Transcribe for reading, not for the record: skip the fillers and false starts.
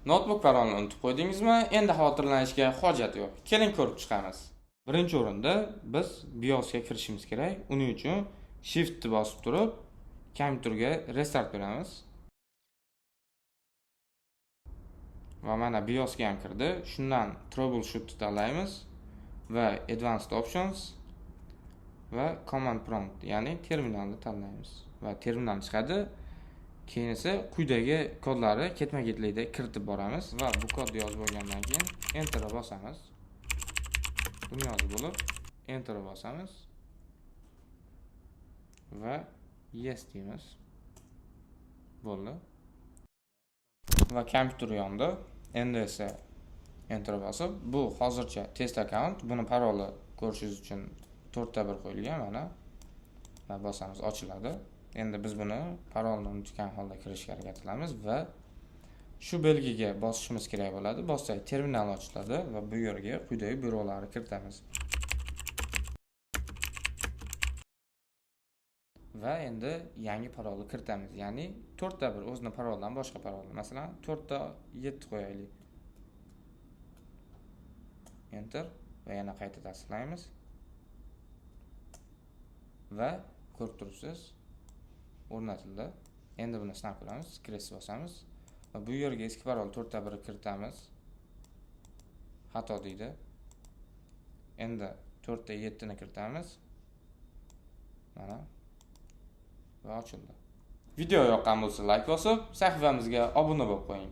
Notebook parolni unutib qo'ydingizmi? Endi xavotirlanishga hojat yo'q. Keling ko'rib chiqamiz. Birinchi o'rinda biz BIOSga kirishimiz kerak. Uning uchun Shift bosib turib, kompyuterga restart beramiz. Va mana BIOSga ham kirdi. Shundan Troubleshoot tanlaymiz va Advanced Options va Command Prompt, ya'ni terminalni tanlaymiz va terminal chiqadi. Keyin esa quyidagi kodlari ketma-ketlikda kiritib boramiz va bu kodni yozib bo'lgandan keyin Enter bosamiz. Buni yozib bo'lib Enter bosamiz va Yes deymiz. Bo'ldi. Va kompyuter yondi. Endi esa Enter bosib, bu hozircha test account. Buni paroli ko'rishingiz uchun 4 ta 1 qo'yilgan mana. Va bosamiz, ochiladi. Endi biz buni parolni unutgan holda kirishga harakat qilamiz va shu belgiga bosishimiz kerak bo'ladi. Bossak terminal ochiladi va bu yerga quyidagi byurolarni kiritamiz. Va endi yangi parolni kiritamiz. Ya'ni 4 ta 1 o'zining parolidan boshqa parolni. Masalan, 4 ta 7 qo'yaylik. Enter va yana qayta tasdiqlaymiz. Va ko'rib turibsiz, o'rnatildi. Endi buni sinab ko'ramiz. Kres bosamiz va bu yerga eski parol 4 ta 1 kiritamiz. Xato deydi. Endi 4 ta 7 ni kiritamiz. Mana. Va ochildi. Video yoqqan bo'lsa like bosib, sahifamizga obuna bo'lib qo'ying.